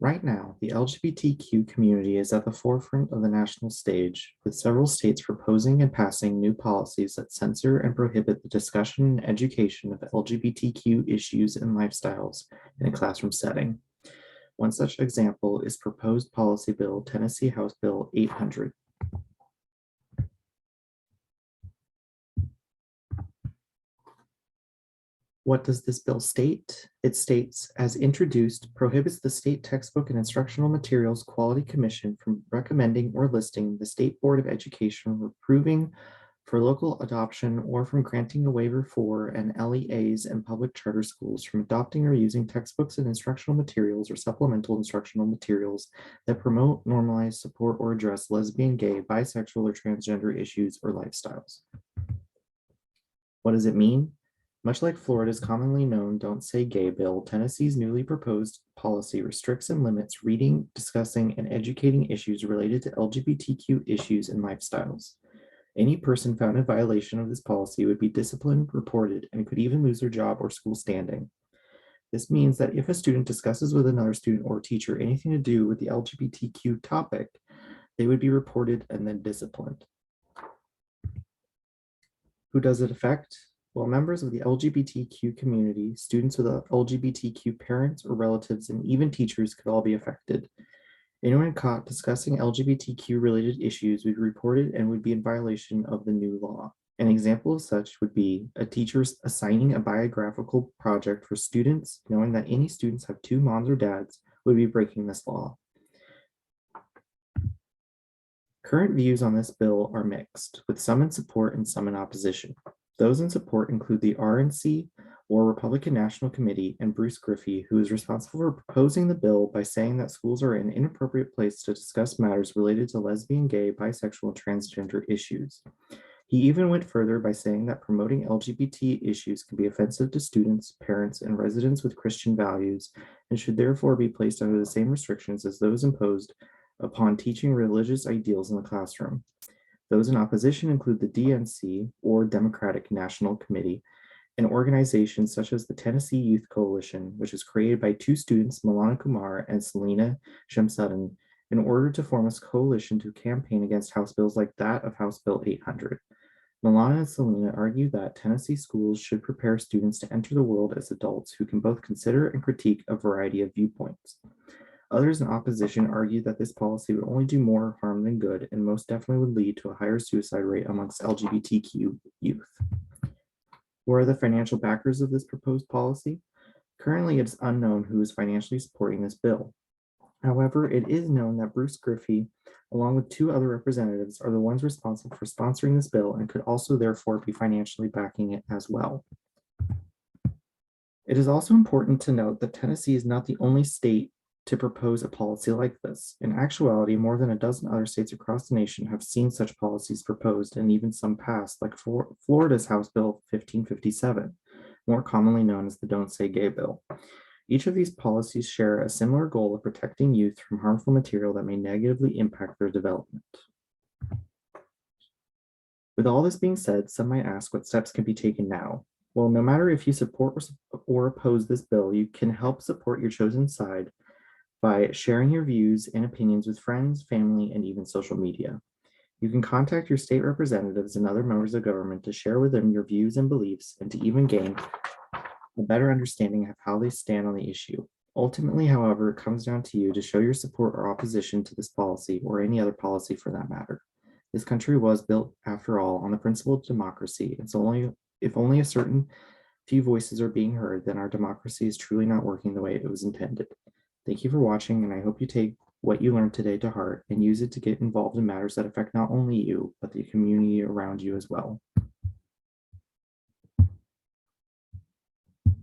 Right now, the LGBTQ community is at the forefront of the national stage, with several states proposing and passing new policies that censor and prohibit the discussion and education of LGBTQ issues and lifestyles in a classroom setting. One such example is proposed policy bill Tennessee House Bill 800. What does this bill state? It states, as introduced, prohibits the state textbook and instructional materials quality commission from recommending or listing the State Board of Education from approving for local adoption or from granting a waiver for and LEAs and public charter schools from adopting or using textbooks and instructional materials or supplemental instructional materials that promote, normalize, support, or address lesbian, gay, bisexual, or transgender issues or lifestyles. What does it mean? Much like Florida's commonly known Don't Say Gay bill, Tennessee's newly proposed policy restricts and limits reading, discussing, and educating issues related to LGBTQ issues and lifestyles. Any person found in violation of this policy would be disciplined, reported, and could even lose their job or school standing. This means that if a student discusses with another student or teacher anything to do with the LGBTQ topic, they would be reported and then disciplined. Who does it affect? Well, members of the LGBTQ community, students with LGBTQ parents or relatives, and even teachers could all be affected. Anyone caught discussing LGBTQ related issues would be reported and would be in violation of the new law. An example of such would be a teacher assigning a biographical project for students, knowing that any students have two moms or dads, would be breaking this law. Current views on this bill are mixed, with some in support and some in opposition. Those in support include the RNC, or Republican National Committee, and Bruce Griffey, who is responsible for proposing the bill by saying that schools are an inappropriate place to discuss matters related to lesbian, gay, bisexual, and transgender issues. He even went further by saying that promoting LGBT issues can be offensive to students, parents, and residents with Christian values, and should therefore be placed under the same restrictions as those imposed upon teaching religious ideals in the classroom. Those in opposition include the DNC, or Democratic National Committee, and organizations such as the Tennessee Youth Coalition, which was created by two students, Milana Kumar and Selena Shamsuddin, in order to form a coalition to campaign against House bills like that of House Bill 800. Milana and Selena argue that Tennessee schools should prepare students to enter the world as adults who can both consider and critique a variety of viewpoints. Others in opposition argue that this policy would only do more harm than good and most definitely would lead to a higher suicide rate amongst LGBTQ youth. Who are the financial backers of this proposed policy? Currently, it is unknown who is financially supporting this bill. However, it is known that Bruce Griffey, along with two other representatives, are the ones responsible for sponsoring this bill and could also therefore be financially backing it as well. It is also important to note that Tennessee is not the only state to propose a policy like this. In actuality, more than a dozen other states across the nation have seen such policies proposed and even some passed, like Florida's House Bill 1557, more commonly known as the Don't Say Gay bill. Each of these policies share a similar goal of protecting youth from harmful material that may negatively impact their development. With all this being said, some might ask what steps can be taken now. Well, no matter if you support or oppose this bill, you can help support your chosen side by sharing your views and opinions with friends, family, and even social media. You can contact your state representatives and other members of government to share with them your views and beliefs and to even gain a better understanding of how they stand on the issue. Ultimately, however, it comes down to you to show your support or opposition to this policy or any other policy for that matter. This country was built, after all, on the principle of democracy. If only a certain few voices are being heard, then our democracy is truly not working the way it was intended. Thank you for watching, and I hope you take what you learned today to heart and use it to get involved in matters that affect not only you, but the community around you as well.